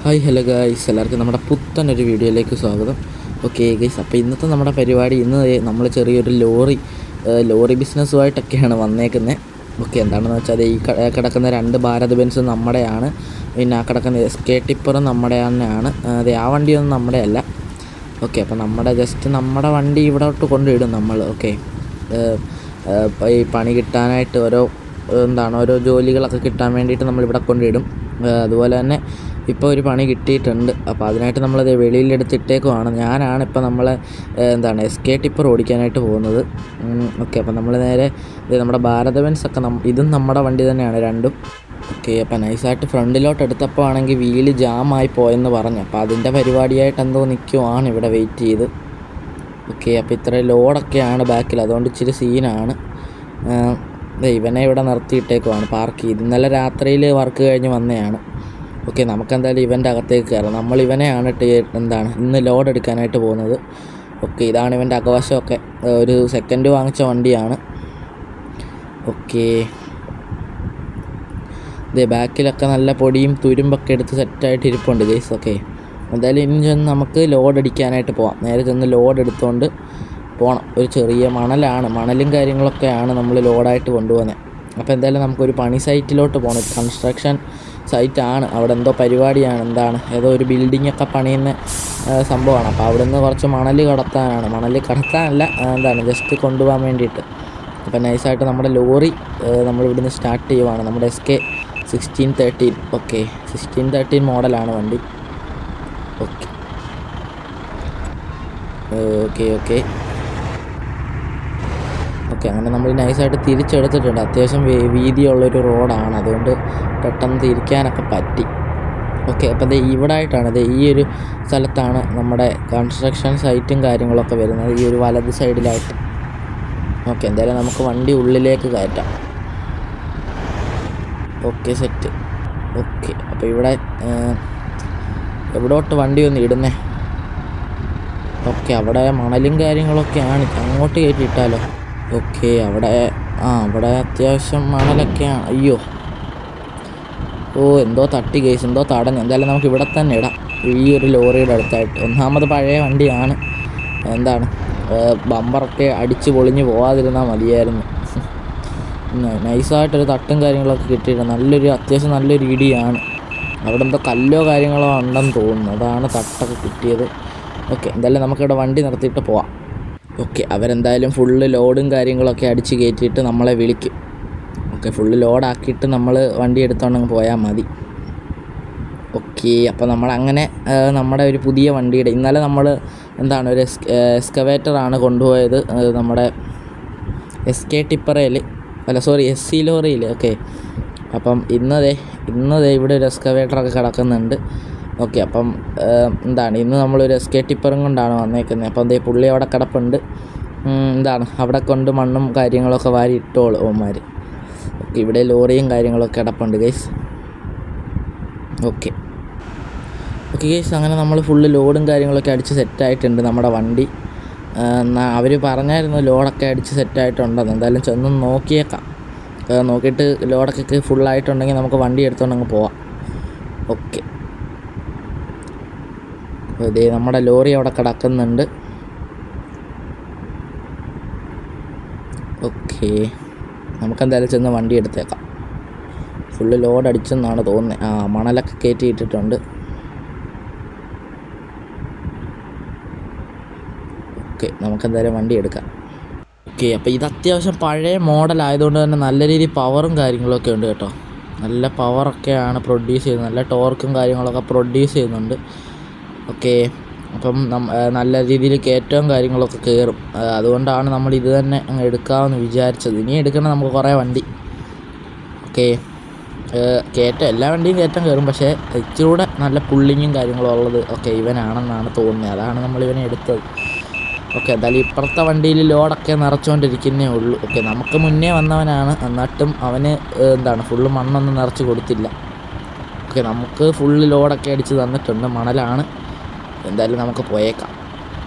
Hi hello guys, എല്ലാവർക്കും നമ്മുടെ പുത്തനൊരു വീഡിയോയിലേക്ക് സ്വാഗതം. ഓക്കെ ഗൈസ്, അപ്പോൾ ഇന്നത്തെ നമ്മുടെ പരിപാടി നമ്മൾ ചെറിയൊരു ലോറി ബിസിനസ്സുമായിട്ടൊക്കെയാണ് വന്നേക്കുന്നത്. ഓക്കെ, എന്താണെന്ന് വെച്ചാൽ ഈ കിടക്കുന്ന 2 ഭാരത് ബെൻസ് നമ്മുടെയാണ്. പിന്നെ ആ കിടക്കുന്ന SK ടിപ്പറും നമ്മുടെ തന്നെയാണ്. ആ വണ്ടിയൊന്നും നമ്മുടെ അല്ല. ഓക്കെ, അപ്പോൾ നമ്മുടെ വണ്ടി ഇവിടോട്ട് കൊണ്ടിടും നമ്മൾ. ഓക്കെ, ഈ പണി കിട്ടാനായിട്ട് ഓരോ ജോലികളൊക്കെ കിട്ടാൻ വേണ്ടിയിട്ട് നമ്മളിവിടെ കൊണ്ടിടും. അതുപോലെ തന്നെ ഇപ്പോൾ ഒരു പണി കിട്ടിയിട്ടുണ്ട്. അപ്പോൾ അതിനായിട്ട് നമ്മളത് വെളിയിലെടുത്തിട്ടേക്കുവാണ്. ഞാനാണ് ഇപ്പോൾ SK ടിപ്പർ ഓടിക്കാനായിട്ട് പോകുന്നത്. ഓക്കെ, അപ്പോൾ നമ്മൾ നേരെ നമ്മുടെ ഭാരത് ബെൻസൊക്കെ ഇതും നമ്മുടെ വണ്ടി തന്നെയാണ് രണ്ടും. ഓക്കെ, അപ്പോൾ നൈസായിട്ട് ഫ്രണ്ടിലോട്ട് എടുത്തപ്പോൾ ആണെങ്കിൽ വീല് ജാമായി പോയെന്ന് പറഞ്ഞു. അപ്പോൾ അതിൻ്റെ പരിപാടിയായിട്ട് എന്തോ നിൽക്കുവാണ് ഇവിടെ വെയിറ്റ് ചെയ്ത്. ഓക്കെ, അപ്പോൾ ഇത്രയും ലോഡൊക്കെയാണ് ബാക്കിൽ, അതുകൊണ്ട് ഇച്ചിരി സീനാണ്. ഇവനെ ഇവിടെ നിർത്തിയിട്ടേക്കുവാണ്, പാർക്ക് ചെയ്ത്. ഇന്നലെ രാത്രിയിൽ വർക്ക് കഴിഞ്ഞ് വന്നതാണ്. ഓക്കെ, നമുക്കെന്തായാലും ഇവൻ്റെ അകത്തേക്ക് കയറാം. നമ്മൾ ഇവനെയാണ് ഇന്ന് ലോഡ് എടുക്കാനായിട്ട് പോകുന്നത്. ഓക്കെ, ഇതാണ് ഇവൻ്റെ അകവശമൊക്കെ. ഒരു സെക്കൻഡ് വാങ്ങിച്ച വണ്ടിയാണ്. ഓക്കെ, ബാക്കിലൊക്കെ നല്ല പൊടിയും തുരുമ്പൊക്കെ എടുത്ത് സെറ്റായിട്ട് ഇരിപ്പുണ്ട് ഗൈസ്. ഓക്കെ, എന്തായാലും ഇനി ചെന്ന് നമുക്ക് ലോഡ് അടിക്കാനായിട്ട് പോവാം. നേരെ ചെന്ന് ലോഡ് എടുത്തുകൊണ്ട് പോകണം. ഒരു ചെറിയ മണലും കാര്യങ്ങളൊക്കെയാണ് നമ്മൾ ലോഡായിട്ട് കൊണ്ടുപോകുന്നത്. അപ്പോൾ എന്തായാലും നമുക്കൊരു പണി സൈറ്റിലോട്ട് പോകണം. കൺസ്ട്രക്ഷൻ സൈറ്റാണ്. അവിടെ എന്തോ പരിപാടിയാണ്. ഏതോ ഒരു ബിൽഡിങ്ങൊക്കെ പണിയുന്ന സംഭവമാണ്. അപ്പോൾ അവിടെ നിന്ന് കുറച്ച് മണൽ കടത്താനല്ല, ജസ്റ്റ് കൊണ്ടുപോകാൻ വേണ്ടിയിട്ട്. അപ്പോൾ നൈസായിട്ട് നമ്മുടെ ലോറി നമ്മളിവിടുന്ന് സ്റ്റാർട്ട് ചെയ്യുവാണ്. നമ്മുടെ SK 1613. ഓക്കെ, 1613 മോഡലാണ് വണ്ടി. ഓക്കെ ഓക്കെ ഓക്കെ ഓക്കെ അങ്ങനെ നമ്മൾ നൈസായിട്ട് തിരിച്ചെടുത്തിട്ടുണ്ട്. അത്യാവശ്യം വീതിയുള്ളൊരു റോഡാണ്, അതുകൊണ്ട് പെട്ടെന്ന് തിരിക്കാനൊക്കെ പറ്റി. ഓക്കെ, അപ്പോൾ ഇവിടെ ആയിട്ടാണ് ഈ ഒരു സ്ഥലത്താണ് നമ്മുടെ കൺസ്ട്രക്ഷൻ സൈറ്റും കാര്യങ്ങളൊക്കെ വരുന്നത്, ഈ ഒരു വലത് സൈഡിലായിട്ട്. ഓക്കെ, എന്തായാലും നമുക്ക് വണ്ടി ഉള്ളിലേക്ക് കയറ്റാം. Okay, set. ഓക്കെ, അപ്പോൾ ഇവിടെ എവിടോട്ട് വണ്ടി ഒന്ന് ഇടുന്നേ? ഓക്കെ, അവിടെ മണലും കാര്യങ്ങളൊക്കെയാണ്, അങ്ങോട്ട് കയറ്റിയിട്ടാലോ? ഓക്കെ, അവിടെ അത്യാവശ്യം മണലൊക്കെയാണ്. അയ്യോ, എന്തോ തട്ടി ഗൈസ്, എന്തോ തടഞ്ഞു. എന്തായാലും നമുക്ക് ഇവിടെ തന്നെ ഇടാം, ഈ ഒരു ലോറിയുടെ അടുത്തായിട്ട്. ഒന്നാമത് പഴയ വണ്ടിയാണ്, ബമ്പറൊക്കെ അടിച്ച് പൊളിഞ്ഞ് പോകാതിരുന്നാൽ മതിയായിരുന്നു. നൈസായിട്ടൊരു തട്ടും കാര്യങ്ങളൊക്കെ കിട്ടിയിട്ട് അത്യാവശ്യം നല്ലൊരു ഇടിയാണ്. അവിടെ എന്തോ കല്ലോ കാര്യങ്ങളോ ഉണ്ടെന്ന് തോന്നുന്നു, അതാണ് തട്ടൊക്കെ കിട്ടിയത്. ഓക്കെ, എന്തായാലും നമുക്കിവിടെ വണ്ടി നിർത്തിയിട്ട് പോവാം. ഓക്കെ, അവരെന്തായാലും ഫുള്ള് ലോഡും കാര്യങ്ങളൊക്കെ അടിച്ച് കയറ്റിയിട്ട് നമ്മളെ വിളിക്കും. ഓക്കെ, ഫുള്ള് ലോഡാക്കിയിട്ട് നമ്മൾ വണ്ടി എടുത്തോണ്ടങ്ങ് പോയാൽ മതി. ഓക്കെ, അപ്പോൾ നമ്മളങ്ങനെ നമ്മുടെ ഒരു പുതിയ വണ്ടിയുടെ ഇന്നലെ നമ്മൾ ഒരു എക്സ്കവേറ്ററാണ് കൊണ്ടുപോയത് നമ്മുടെ SK ടിപ്പറയിൽ, SC ലോറിയിൽ. ഓക്കെ, അപ്പം ഇന്ന് ഇവിടെ ഒരു എക്സ്കവേറ്ററൊക്കെ കിടക്കുന്നുണ്ട്. ഓക്കെ, അപ്പം ഇന്ന് നമ്മളൊരു SK ടിപ്പറും കൊണ്ടാണ് വന്നേക്കുന്നത്. അപ്പം പുള്ളി അവിടെ കിടപ്പുണ്ട്. അവിടെ കൊണ്ട് മണ്ണും കാര്യങ്ങളൊക്കെ വാരി ഇട്ടോളൂ ഓന്മാർ. ഓക്കെ, ഇവിടെ ലോറിയും കാര്യങ്ങളൊക്കെ കിടപ്പുണ്ട് ഗൈസ്. ഓക്കെ ഗൈസ്, അങ്ങനെ നമ്മൾ ഫുള്ള് ലോഡും കാര്യങ്ങളൊക്കെ അടിച്ച് സെറ്റായിട്ടുണ്ട് നമ്മുടെ വണ്ടി. അവർ പറഞ്ഞായിരുന്നു ലോഡൊക്കെ അടിച്ച് സെറ്റായിട്ടുണ്ടെന്ന്. എന്തായാലും ചെന്ന് നോക്കിയേക്കാം. നോക്കിയിട്ട് ലോഡൊക്കെ ഫുള്ളായിട്ടുണ്ടെങ്കിൽ നമുക്ക് വണ്ടി എടുത്തുകൊണ്ടങ്ങ് പോവാം. ഓക്കെ, നമ്മുടെ ലോറി അവിടെ കിടക്കുന്നുണ്ട്. ഓക്കെ, നമുക്കെന്തായാലും ചെന്ന് വണ്ടി എടുത്തേക്കാം. ഫുള്ള് ലോഡ് അടിച്ചെന്നാണ് തോന്നുന്നത്. മണലൊക്കെ കയറ്റിയിട്ടിട്ടുണ്ട്. ഓക്കെ, നമുക്കെന്തായാലും വണ്ടി എടുക്കാം. ഓക്കെ, അപ്പോൾ ഇത് അത്യാവശ്യം പഴയ മോഡലായതുകൊണ്ട് തന്നെ നല്ല രീതിയിൽ പവറും കാര്യങ്ങളൊക്കെ ഉണ്ട് കേട്ടോ. നല്ല പവറൊക്കെയാണ് പ്രൊഡ്യൂസ് ചെയ്യുന്നത്, നല്ല ടോർക്കും കാര്യങ്ങളൊക്കെ പ്രൊഡ്യൂസ് ചെയ്യുന്നുണ്ട്. ഓക്കെ, അപ്പം നല്ല രീതിയിൽ കയറ്റവും കാര്യങ്ങളൊക്കെ കയറും. അതുകൊണ്ടാണ് നമ്മൾ ഇത് തന്നെ അങ്ങ് എടുക്കാമെന്ന് വിചാരിച്ചത്. ഇനി എടുക്കണം നമുക്ക് കുറേ വണ്ടി. ഓക്കെ, എല്ലാ വണ്ടിയും കയറ്റം കയറും, പക്ഷേ ഇച്ചിരൂടെ നല്ല പുള്ളിങ്ങും കാര്യങ്ങളും ഉള്ളത് ഇവനാണെന്നാണ് തോന്നുന്നത്. അതാണ് നമ്മളിവനെ എടുത്തത്. ഓക്കെ, എന്തായാലും ഇപ്പുറത്തെ വണ്ടിയിൽ ലോഡൊക്കെ നിറച്ചുകൊണ്ടിരിക്കുന്നേ ഉള്ളൂ. ഓക്കെ, നമുക്ക് മുന്നേ വന്നവനാണ്, എന്നിട്ടും അവന് ഫുള്ള് മണ്ണൊന്നും നിറച്ച് കൊടുത്തില്ല. ഓക്കെ, നമുക്ക് ഫുള്ള് ലോഡൊക്കെ അടിച്ച് തന്നിട്ടുണ്ട്, മണലാണ്. എന്തായാലും നമുക്ക് പോയേക്കാം.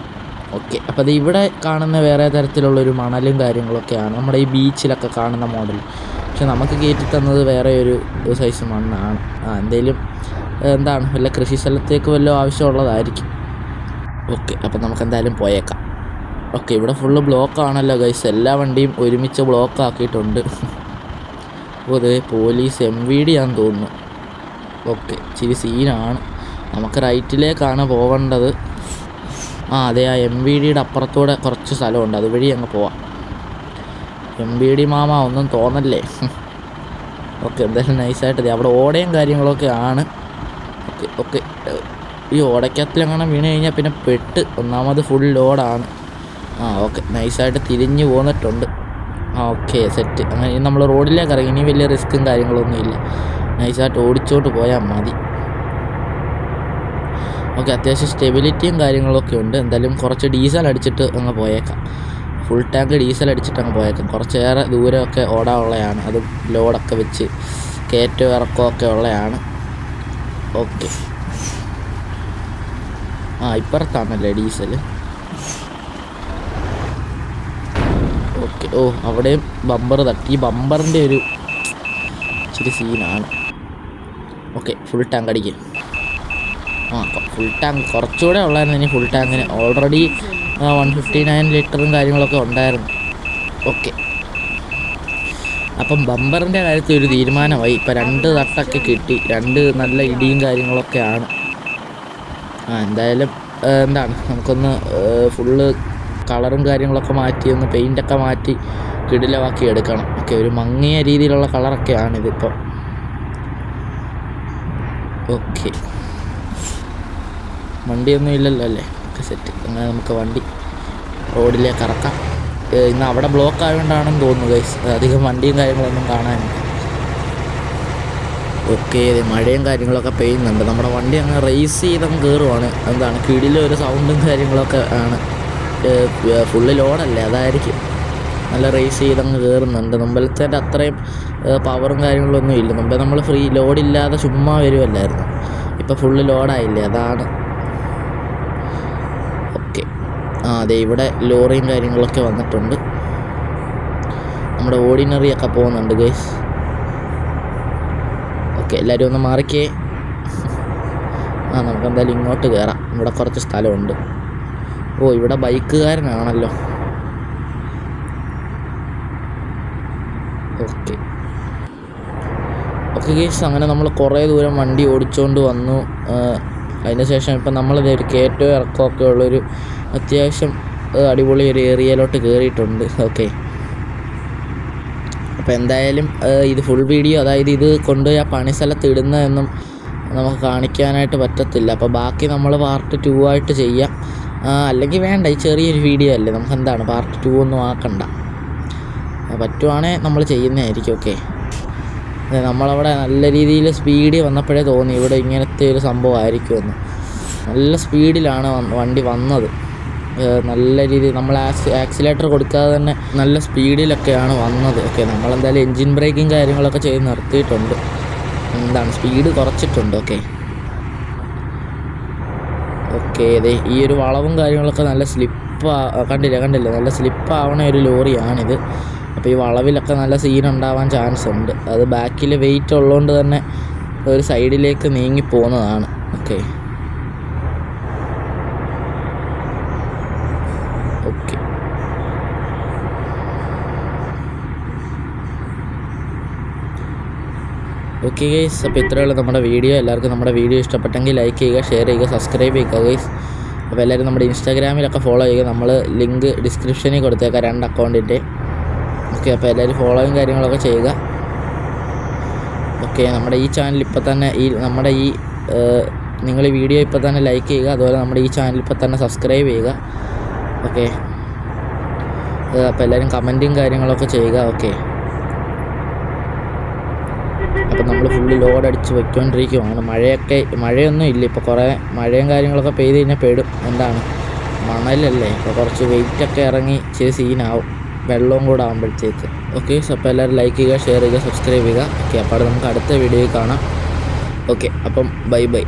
ഓക്കെ, അപ്പോൾ അത് ഇവിടെ കാണുന്ന വേറെ തരത്തിലുള്ളൊരു മണലും കാര്യങ്ങളൊക്കെയാണ് നമ്മുടെ ഈ ബീച്ചിലൊക്കെ കാണുന്ന മോഡൽ. പക്ഷെ നമുക്ക് കയറ്റി തന്നത് വേറെ ഒരു സൈസ് മണ്ണാണ്. എന്തായാലും എന്താണ് വല്ല കൃഷി സ്ഥലത്തേക്ക് വല്ല ആവശ്യമുള്ളതായിരിക്കും. ഓക്കെ, അപ്പം നമുക്ക് എന്തായാലും പോയേക്കാം. ഓക്കെ, ഇവിടെ ഫുള്ള് ബ്ലോക്കാണല്ലോ ഗൈസ്. എല്ലാ വണ്ടിയും ഒരുമിച്ച് ബ്ലോക്ക് ആക്കിയിട്ടുണ്ട്. അപ്പോൾ ഇത് പോലീസ് MVD ആണെന്ന് തോന്നുന്നു. ഓക്കെ, ഇച്ചിരി സീനാണ്. നമുക്ക് റൈറ്റിലേക്കാണ് പോകേണ്ടത്. അതെ, ആ MVDയുടെ അപ്പുറത്തൂടെ കുറച്ച് സ്ഥലമുണ്ട്, അതുവഴി അങ്ങ് പോവാം. MVD മാമ ഒന്നും തോന്നല്ലേ. ഓക്കെ, എന്തായാലും നൈസായിട്ട് അവിടെ ഓടയും കാര്യങ്ങളൊക്കെ ആണ്. ഓക്കെ, ഈ ഓടയ്ക്കകത്തിലെങ്ങനെ വീണ് കഴിഞ്ഞാൽ പിന്നെ പെട്ട്. ഒന്നാമത് ഫുൾ ലോഡാണ്. ഓക്കെ, നൈസായിട്ട് തിരിഞ്ഞ് പോന്നിട്ടുണ്ട്. Okay, set. അങ്ങനെ നമ്മൾ റോഡിലേക്ക് ഇറങ്ങി. ഇനി വലിയ റിസ്ക്കും കാര്യങ്ങളൊന്നും ഇല്ല. നൈസായിട്ട് ഓടിച്ചോട്ട് പോയാൽ മതി. ഓക്കെ, അത്യാവശ്യം സ്റ്റെബിലിറ്റിയും കാര്യങ്ങളൊക്കെ ഉണ്ട്. എന്തായാലും കുറച്ച് ഡീസൽ അടിച്ചിട്ട് അങ്ങ് പോയേക്കാം. ഫുൾ ടാങ്ക് ഡീസൽ അടിച്ചിട്ട് അങ്ങ് പോയേക്കാം. കുറച്ചേറെ ദൂരമൊക്കെ ഓടാനുള്ളതാണ്. അത് ലോഡൊക്കെ വെച്ച് കയറ്റവും ഇറക്കമൊക്കെ ഉള്ളതാണ്. ഓക്കെ, ഇപ്പുറത്താണല്ലേ ഡീസൽ. ഓക്കെ, അവിടെയും ബമ്പർ തട്ടി. ഈ ബമ്പറിൻ്റെ ഒരു ഇച്ചിരി സീനാണ്. ഓക്കെ, ഫുൾ ടാങ്ക് അടിക്കുക. ഫുൾ ടാങ്ക് കുറച്ചുകൂടെ ഉള്ളായിരുന്നു. ഇനി ഫുൾ ടാങ്കിന് ഓൾറെഡി 159 ലിറ്ററും കാര്യങ്ങളൊക്കെ ഉണ്ടായിരുന്നു. ഓക്കെ, അപ്പം ബമ്പറിൻ്റെ കാര്യത്തിൽ ഒരു തീരുമാനമായി. ഇപ്പം 2 തട്ടൊക്കെ കിട്ടി. 2 നല്ല ഇടിയും കാര്യങ്ങളൊക്കെയാണ്. എന്തായാലും എന്താണ് നമുക്കൊന്ന് ഫുള്ള് കളറും കാര്യങ്ങളൊക്കെ മാറ്റി ഒന്ന് പെയിൻ്റൊക്കെ മാറ്റി കിടിലമാക്കി എടുക്കണം. ഓക്കെ, ഒരു മങ്ങിയ രീതിയിലുള്ള കളറൊക്കെയാണിതിപ്പോൾ. ഓക്കെ, വണ്ടിയൊന്നും ഇല്ലല്ലോ അല്ലേ? Okay, set. അങ്ങനെ നമുക്ക് വണ്ടി റോഡിലേക്ക് ഇറക്കാം. ഇന്ന് അവിടെ ബ്ലോക്ക് ആയതുകൊണ്ടാണെന്ന് തോന്നുന്നു ഗൈസ്, അധികം വണ്ടിയും കാര്യങ്ങളൊന്നും കാണാനില്ല. ഓക്കെ, മഴയും കാര്യങ്ങളൊക്കെ പെയ്യുന്നുണ്ട്. നമ്മുടെ വണ്ടി അങ്ങ് റേസ് ചെയ്തങ്ങ് കയറുവാണ്. എന്താണ് കിടിലൊരു സൗണ്ടും കാര്യങ്ങളൊക്കെ ആണ്. ഫുള്ള് ലോഡല്ലേ, അതായിരിക്കും. നല്ല റേസ് ചെയ്തങ്ങ് കയറുന്നുണ്ട്. മുമ്പലത്തെ അത്രയും പവറും കാര്യങ്ങളൊന്നും ഇല്ല. മുമ്പേ നമ്മൾ ഫ്രീ ലോഡില്ലാതെ ചുമ്മാ വരുമല്ലായിരുന്നു. ഇപ്പോൾ ഫുള്ള് ലോഡായില്ലേ, അതാണ്. ഓക്കെ, അതെ, ഇവിടെ ലോറിയും കാര്യങ്ങളൊക്കെ വന്നിട്ടുണ്ട്. നമ്മുടെ ഓർഡിനറി ഒക്കെ പോകുന്നുണ്ട് ഗൈസ്. ഓക്കെ, എല്ലാവരും ഒന്ന് മാറിക്കേ. നമുക്ക് എന്തായാലും ഇങ്ങോട്ട് കയറാം. ഇവിടെ കുറച്ച് സ്ഥലമുണ്ട്. ഇവിടെ ബൈക്കുകാരനാണല്ലോ. ഓക്കെ ഗൈസ്, അങ്ങനെ നമ്മൾ കുറേ ദൂരം വണ്ടി ഓടിച്ചുകൊണ്ട് വന്നു. അതിന് ശേഷം ഇപ്പം നമ്മളിത് ഒരു കയറ്റവും ഇറക്കമൊക്കെ ഉള്ളൊരു അത്യാവശ്യം അടിപൊളി ഒരു ഏരിയയിലോട്ട് കയറിയിട്ടുണ്ട്. ഓക്കെ, അപ്പോൾ എന്തായാലും ഇത് ഫുൾ വീഡിയോ, അതായത് ഇത് കൊണ്ടുപോയി ആ പണി സ്ഥലത്ത് ഇടുന്നതെന്നും നമുക്ക് കാണിക്കാനായിട്ട് പറ്റത്തില്ല. അപ്പോൾ ബാക്കി നമ്മൾ പാർട്ട് 2 ആയിട്ട് ചെയ്യാം. അല്ലെങ്കിൽ വേണ്ട, ഈ ചെറിയൊരു വീഡിയോ അല്ലേ, നമുക്ക് എന്താണ് പാർട്ട് 2 ഒന്നും ആക്കണ്ട. പറ്റുവാണെങ്കിൽ നമ്മൾ ചെയ്യുന്നതായിരിക്കും. ഓക്കെ, നമ്മളവിടെ നല്ല രീതിയിൽ സ്പീഡിൽ വന്നപ്പോഴേ തോന്നി ഇവിടെ ഇങ്ങനത്തെ ഒരു സംഭവം ആയിരിക്കുമെന്ന്. നല്ല സ്പീഡിലാണ് വണ്ടി വന്നത്. നല്ല രീതിയിൽ നമ്മൾ ആക്സിലേറ്റർ കൊടുക്കാതെ തന്നെ നല്ല സ്പീഡിലൊക്കെയാണ് വന്നത്. ഓക്കെ, നമ്മളെന്തായാലും എൻജിൻ ബ്രേക്കും കാര്യങ്ങളൊക്കെ ചെയ്ത് നിർത്തിയിട്ടുണ്ട്. എന്താണ് സ്പീഡ് കുറച്ചിട്ടുണ്ട്. ഓക്കെ, അതെ, ഈ ഒരു വളവും കാര്യങ്ങളൊക്കെ നല്ല കണ്ടില്ല നല്ല സ്ലിപ്പാവണ ഒരു ലോറിയാണിത്. അപ്പോൾ ഈ വളവിലൊക്കെ നല്ല സീനുണ്ടാവാൻ ചാൻസ് ഉണ്ട്. അത് ബാക്കിൽ വെയിറ്റ് ഉള്ളതുകൊണ്ട് തന്നെ ഒരു സൈഡിലേക്ക് നീങ്ങി പോകുന്നതാണ്. ഓക്കെ, ഗൈസ്, അപ്പോൾ ഇത്രയുള്ള നമ്മുടെ വീഡിയോ. എല്ലാവർക്കും നമ്മുടെ വീഡിയോ ഇഷ്ടപ്പെട്ടെങ്കിൽ ലൈക്ക് ചെയ്യുക, ഷെയർ ചെയ്യുക, സബ്സ്ക്രൈബ് ചെയ്യുക ഗൈസ്. അപ്പോൾ എല്ലാവരും നമ്മുടെ ഇൻസ്റ്റാഗ്രാമിലൊക്കെ ഫോളോ ചെയ്യുക. നമ്മൾ ലിങ്ക് ഡിസ്ക്രിപ്ഷനിൽ കൊടുത്തേക്കാം 2 അക്കൗണ്ടിൻ്റെ. ഓക്കെ, അപ്പോൾ എല്ലാവരും ഫോളോയും കാര്യങ്ങളൊക്കെ ചെയ്യുക. ഓക്കെ, നമ്മുടെ ഈ ചാനൽ ഇപ്പോൾ തന്നെ നിങ്ങൾ ഈ വീഡിയോ ഇപ്പോൾ തന്നെ ലൈക്ക് ചെയ്യുക. അതുപോലെ നമ്മുടെ ഈ ചാനൽ ഇപ്പോൾ തന്നെ സബ്സ്ക്രൈബ് ചെയ്യുക. ഓക്കെ, അപ്പോൾ എല്ലാവരും കമൻറ്റും കാര്യങ്ങളൊക്കെ ചെയ്യുക. ഓക്കെ, അപ്പോൾ നമ്മൾ ഫുള്ള് ലോഡ് അടിച്ച് വയ്ക്കൊണ്ടിരിക്കുകയാണ്. മഴയൊന്നും ഇല്ല. ഇപ്പോൾ കുറേ മഴയും കാര്യങ്ങളൊക്കെ പെയ്ത് കഴിഞ്ഞാൽ പെടും. എന്താണ് മണലല്ലേ, അപ്പോൾ കുറച്ച് വെയിറ്റൊക്കെ ഇറങ്ങി ഇച്ചിരി സീനാവും, വെള്ളവും കൂടെ ആകുമ്പോഴത്തേക്ക്. ഓക്കെ, അപ്പോൾ എല്ലാവരും ലൈക്ക് ചെയ്യുക, ഷെയർ ചെയ്യുക, സബ്സ്ക്രൈബ് ചെയ്യുക. ഓക്കെ, അപ്പോൾ നമുക്ക് അടുത്ത വീഡിയോയിൽ കാണാം. ഓക്കെ, അപ്പം ബൈ.